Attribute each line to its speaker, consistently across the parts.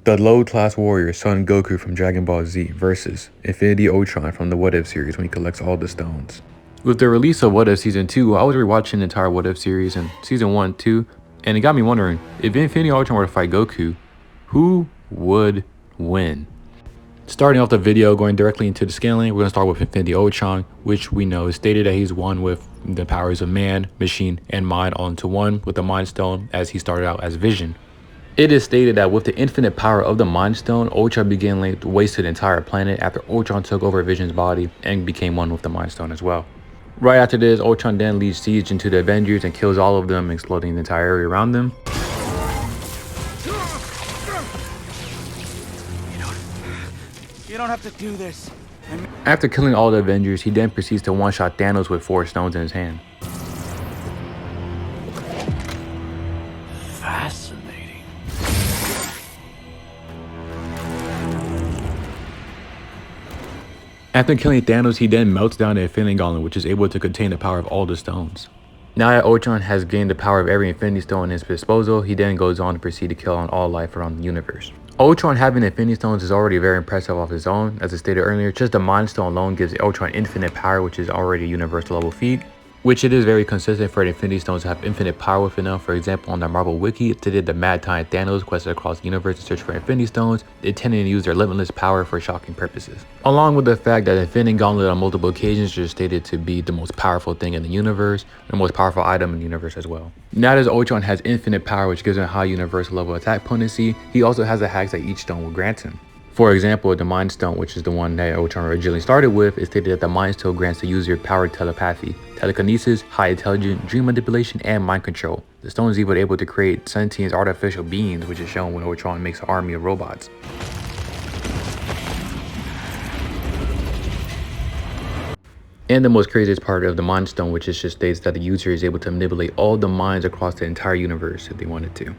Speaker 1: The low-class warrior Son Goku from Dragon Ball Z versus Infinity Ultron from the What If series when he collects all the stones. With the release of What If Season 2, I was rewatching the entire What If series in Season 1, 2, and it got me wondering, if Infinity Ultron were to fight Goku, who would win? Starting off the video, going directly into the scaling, we're going to start with Infinity Ultron, which we know is stated that he's one with the powers of man, machine, and mind all into one with the Mind Stone as he started out as Vision. It is stated that with the infinite power of the Mind Stone, Ultron began to waste the entire planet after Ultron took over Vision's body and became one with the Mind Stone as well. Right after this, Ultron then leads siege into the Avengers and kills all of them, exploding the entire area around them.
Speaker 2: You don't have to do this.
Speaker 1: After killing all the Avengers, he then proceeds to one-shot Thanos with 4 stones in his hand.
Speaker 2: Fascinating.
Speaker 1: After killing Thanos, he then melts down the Infinity Gauntlet, which is able to contain the power of all the stones. Now that Ultron has gained the power of every Infinity Stone at his disposal, he then goes on to proceed to kill on all life around the universe. Ultron having Infinity Stones is already very impressive off his own. As I stated earlier, just the Mind Stone alone gives Ultron infinite power, which is already a universal level feat. Which it is very consistent for the Infinity Stones to have infinite power within them. For example, on the Marvel Wiki, they did the Mad Time Thanos quested across the universe to search for Infinity Stones, intending to use their limitless power for shocking purposes. Along with the fact that the Infinity Gauntlet on multiple occasions is stated to be the most powerful thing in the universe, the most powerful item in the universe as well. Now that Ultron has infinite power, which gives him high universal level attack potency, he also has the hacks that each stone will grant him. For example, the Mind Stone, which is the one that Ultron originally started with, is stated that the Mind Stone grants the user powered telepathy, telekinesis, high intelligence, dream manipulation, and mind control. The stone is even able to create sentient artificial beings, which is shown when Ultron makes an army of robots. And the most craziest part of the Mind Stone, which just states that the user is able to manipulate all the minds across the entire universe if they wanted to.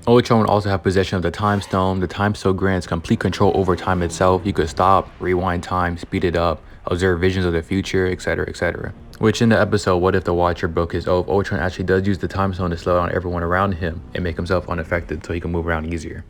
Speaker 1: Ultron would also have possession of the Time Stone. The Time Stone grants complete control over time itself. You could stop, rewind time, speed it up, observe visions of the future, etc, etc. Which in the episode What If the Watcher broke his oath, Ultron actually does use the Time Stone to slow down everyone around him and make himself unaffected so he can move around easier.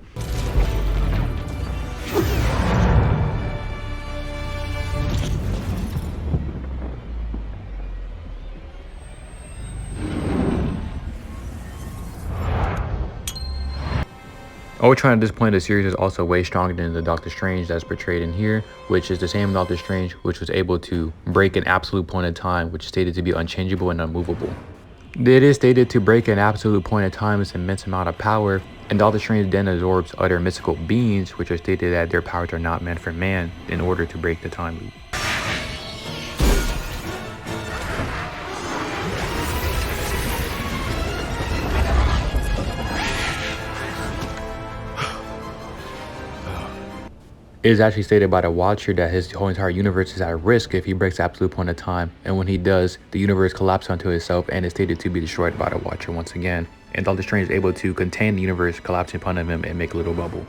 Speaker 1: Ultron at this point in the series is also way stronger than the Doctor Strange that's portrayed in here, which is the same Doctor Strange which was able to break an absolute point in time, which is stated to be unchangeable and unmovable. It is stated to break an absolute point in time is an immense amount of power, and Doctor Strange then absorbs other mystical beings which are stated that their powers are not meant for man in order to break the time loop. It is actually stated by the Watcher that his whole entire universe is at risk if he breaks the absolute point of time, and when he does, the universe collapses onto itself and is stated to be destroyed by the Watcher once again, and Doctor Strange is able to contain the universe collapsing upon him and make a little bubble.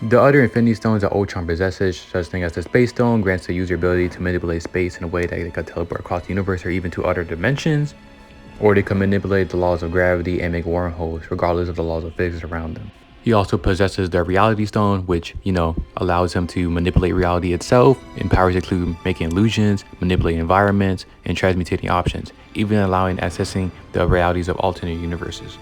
Speaker 1: The other Infinity Stones that Ultron possesses, such thing as the Space Stone, grants the user ability to manipulate space in a way that they could teleport across the universe or even to other dimensions, or they can manipulate the laws of gravity and make wormholes regardless of the laws of physics around them. He also possesses the Reality Stone, which, allows him to manipulate reality itself, and powers include making illusions, manipulating environments, and transmutating options, even allowing accessing the realities of alternate universes.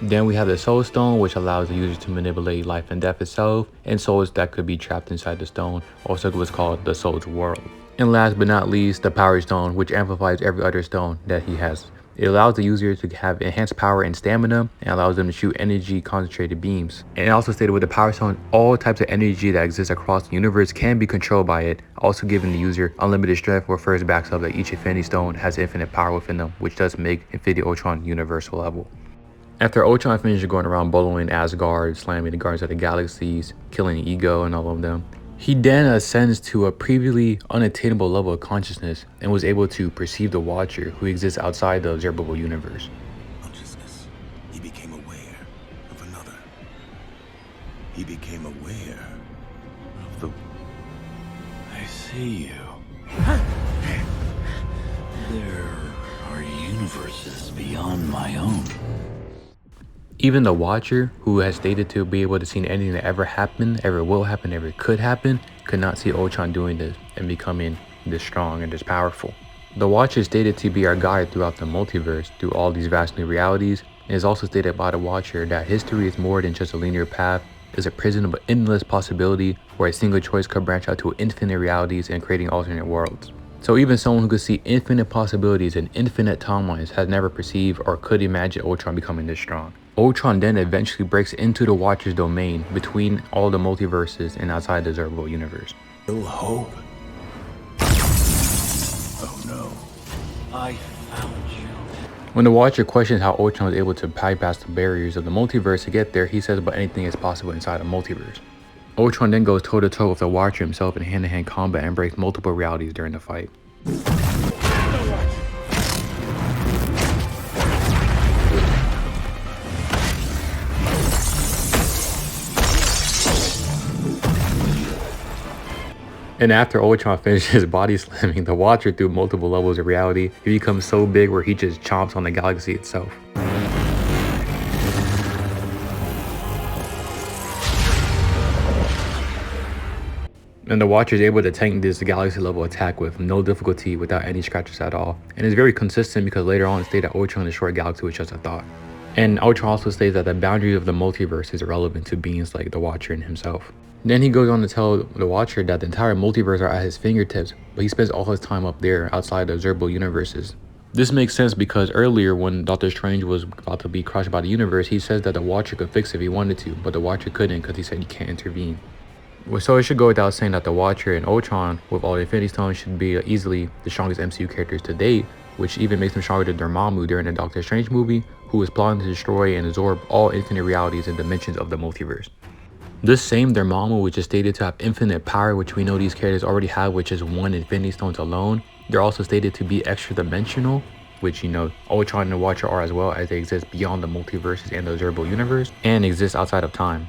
Speaker 1: Then we have the Soul Stone, which allows the user to manipulate life and death itself, and souls that could be trapped inside the stone, also what's called the Soul's World. And last but not least, the Power Stone, which amplifies every other stone that he has. It allows the user to have enhanced power and stamina, and allows them to shoot energy concentrated beams. And it also stated with the Power Stone, all types of energy that exists across the universe can be controlled by it, also giving the user unlimited strength, where first backs up that each Infinity Stone has infinite power within them, which does make Infinity Ultron universal level. After Ultron finishes going around boloing Asgard, slamming the Guardians of the Galaxies, killing Ego and all of them, he then ascends to a previously unattainable level of consciousness and was able to perceive the Watcher, who exists outside the observable universe.
Speaker 2: Consciousness. He became aware of another. He became aware of the... I see you. There are universes beyond my own.
Speaker 1: Even the Watcher, who has stated to be able to see anything that ever happened, ever will happen, ever could happen, could not see Ultron doing this and becoming this strong and this powerful. The Watcher is stated to be our guide throughout the multiverse, through all these vast new realities. It is also stated by the Watcher that history is more than just a linear path, it's a prison of endless possibility where a single choice could branch out to infinite realities and creating alternate worlds. So even someone who could see infinite possibilities and infinite timelines has never perceived or could imagine Ultron becoming this strong. Ultron then eventually breaks into the Watcher's domain between all the multiverses and outside the observable universe.
Speaker 2: Still hope. Oh no. I found you.
Speaker 1: When the Watcher questions how Ultron was able to bypass the barriers of the multiverse to get there, he says but anything is possible inside a multiverse. Ultron then goes toe-to-toe with the Watcher himself in hand-to-hand combat and breaks multiple realities during the fight. And after Ultron finishes body slamming the Watcher through multiple levels of reality, he becomes so big where he just chomps on the galaxy itself. And the Watcher is able to tank this galaxy level attack with no difficulty without any scratches at all. And it's very consistent because later on it stated that Ultron destroyed galaxy with just a thought. And Ultron also states that the boundary of the multiverse is irrelevant to beings like the Watcher and himself. Then he goes on to tell the Watcher that the entire multiverse are at his fingertips, but he spends all his time up there outside the observable universes. This makes sense because earlier when Doctor Strange was about to be crushed by the universe, he says that the Watcher could fix it if he wanted to, but the Watcher couldn't because he said he can't intervene. So it should go without saying that the Watcher and Ultron with all the Infinity Stones should be easily the strongest MCU characters to date, which even makes them stronger than Dormammu during the Doctor Strange movie, who was plotting to destroy and absorb all infinite realities and dimensions of the multiverse. This same Dormammu, which is stated to have infinite power, which we know these characters already have with just one Infinity Stones alone, they're also stated to be extra dimensional, which Ultron and the Watcher are as well, as they exist beyond the multiverses and the observable universe, and exist outside of time.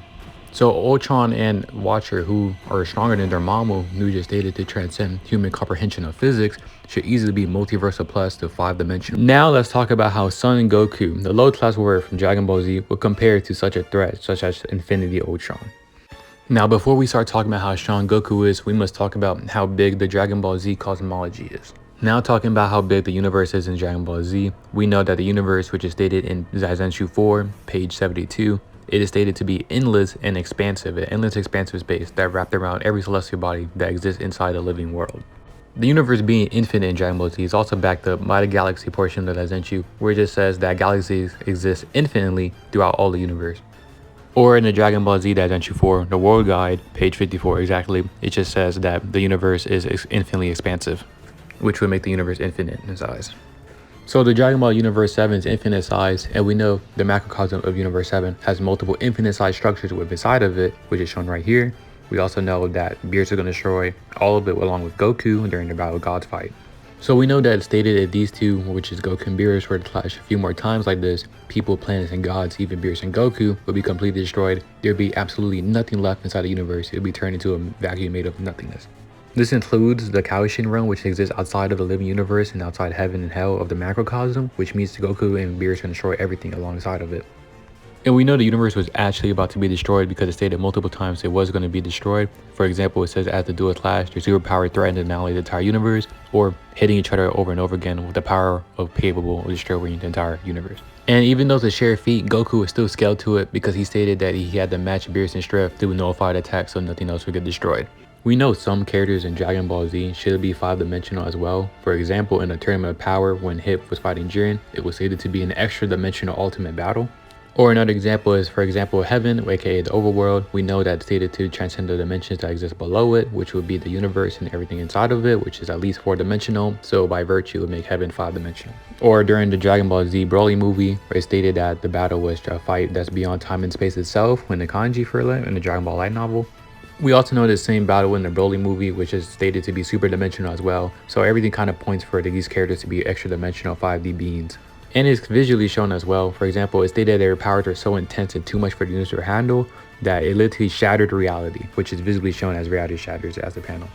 Speaker 1: So Ultron and Watcher, who are stronger than Dormammu, who just stated to transcend human comprehension of physics, should easily be multiversal plus to 5-dimensional. Now let's talk about how Son Goku, the low class warrior from Dragon Ball Z, would compare to such a threat such as Infinity Ultron. Now before we start talking about how strong Goku is, we must talk about how big the Dragon Ball Z cosmology is. Now talking about how big the universe is in Dragon Ball Z, we know that the universe, which is stated in Zaizenshu 4, page 72, it is stated to be endless and expansive, an endless expansive space that wrapped around every celestial body that exists inside the living world. The universe being infinite in Dragon Ball Z is also backed up by the galaxy portion of the Zaizenshu, where it just says that galaxies exist infinitely throughout all the universe. Or in the Dragon Ball Z Zaizenshu 4, the World Guide, page 54 exactly, it just says that the universe is infinitely expansive, which would make the universe infinite in size. So the Dragon Ball Universe 7 is infinite size, and we know the macrocosm of Universe 7 has multiple infinite size structures within inside of it, which is shown right here. We also know that Beerus is going to destroy all of it along with Goku during the Battle of Gods fight. So we know that it's stated that these two, which is Goku and Beerus, were to clash a few more times like this, people, planets, and gods, even Beerus and Goku, would be completely destroyed. There'd be absolutely nothing left inside the universe. It would be turned into a vacuum made of nothingness. This includes the Kaishin realm, which exists outside of the living universe and outside heaven and hell of the macrocosm, which means Goku and Beerus can destroy everything alongside of it. And we know the universe was actually about to be destroyed because it stated multiple times it was going to be destroyed. For example, it says as the dual clash, their superpower threatened to annihilate the entire universe, or hitting each other over and over again with the power of capable of destroying the entire universe. And even though it's a shared feat, Goku was still scaled to it because he stated that he had to match Beerus in strength through nullified attack so nothing else would get destroyed. We know some characters in Dragon Ball Z should be 5-dimensional as well. For example, in the Tournament of Power, when Hip was fighting Jiren, it was stated to be an extra dimensional ultimate battle. Or another example is, for example, Heaven, aka the Overworld. We know that it's stated to transcend the dimensions that exist below it, which would be the universe and everything inside of it, which is at least 4-dimensional. So by virtue, it would make Heaven 5-dimensional. Or during the Dragon Ball Z Broly movie, where it stated that the battle was a fight that's beyond time and space itself, when the kanji for it in the Dragon Ball Light novel. We also know the same battle in the Broly movie, which is stated to be super dimensional as well. So everything kind of points for these characters to be extra dimensional 5D beings. And it's visually shown as well. For example, it stated their powers are so intense and too much for the universe to handle that it literally shattered reality, which is visibly shown as reality shatters as the panel.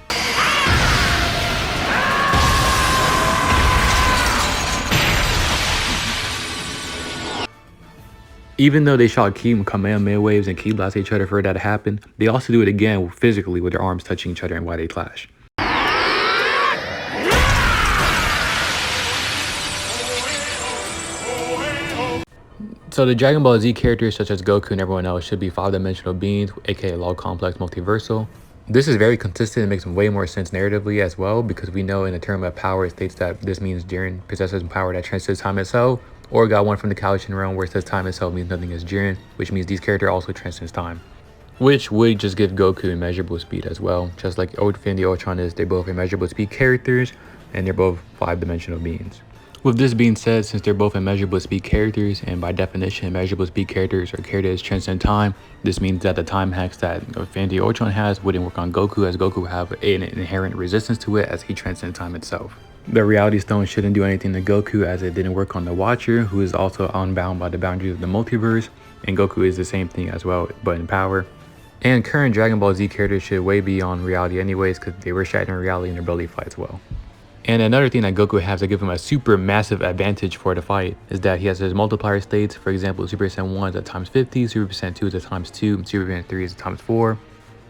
Speaker 1: Even though they shot Ki Kamehameha waves and Ki blast each other for that to happen, they also do it again physically with their arms touching each other and why they clash. So the Dragon Ball Z characters such as Goku and everyone else should be 5-dimensional beings, aka log complex multiversal. This is very consistent and makes way more sense narratively as well, because we know in the term of power it states that this means Jiren possesses power that transcends time itself, or got one from the Kaioken realm where it says time itself means nothing is Jiren, which means these characters also transcends time. Which would just give Goku immeasurable speed as well, just like Infinity Ultron is. They're both immeasurable speed characters and they're both 5-dimensional beings. With this being said, since they're both immeasurable speed characters, and by definition immeasurable speed characters are characters that transcend time, this means that the time hacks that Infinity Ultron has wouldn't work on Goku, as Goku have an inherent resistance to it as he transcends time itself. The Reality Stone shouldn't do anything to Goku, as it didn't work on the Watcher, who is also unbound by the boundaries of the multiverse, and Goku is the same thing as well, but in power. And current Dragon Ball Z characters should way beyond reality anyways, because they were shattering reality in their belly fights well. And another thing that Goku has that give him a super massive advantage for the fight is that he has his multiplier states. For example, Super Saiyan 1 is at times 50, Super Saiyan 2 is at times 2, Super Saiyan 3 is at times 4.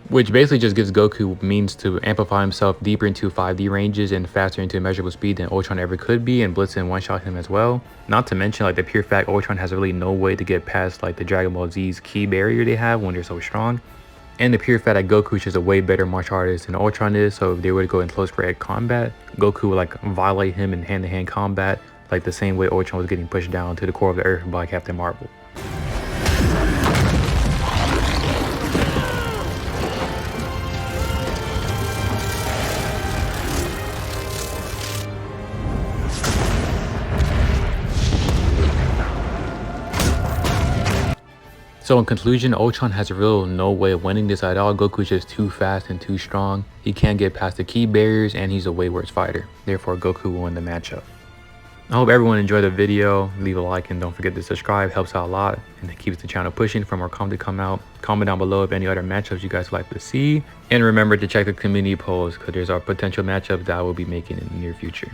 Speaker 1: Which basically just gives Goku means to amplify himself deeper into 5D ranges and faster into immeasurable speed than Ultron ever could be, and Blitzen one-shot him as well. Not to mention like the pure fact Ultron has really no way to get past like the Dragon Ball Z's key barrier they have when they're so strong. And the pure fact that Goku is just a way better martial artist than Ultron is, so if they were to go in close range combat, Goku would like violate him in hand-to-hand combat, like the same way Ultron was getting pushed down to the core of the earth by Captain Marvel. So in conclusion, Ultron has real no way of winning this at all. Goku's just too fast and too strong. He can't get past the key barriers, and he's a way worse fighter. Therefore, Goku will win the matchup. I hope everyone enjoyed the video. Leave a like and don't forget to subscribe. Helps out a lot and it keeps the channel pushing for more content to come out. Comment down below if any other matchups you guys would like to see. And remember to check the community polls, because there's our potential matchups that I will be making in the near future.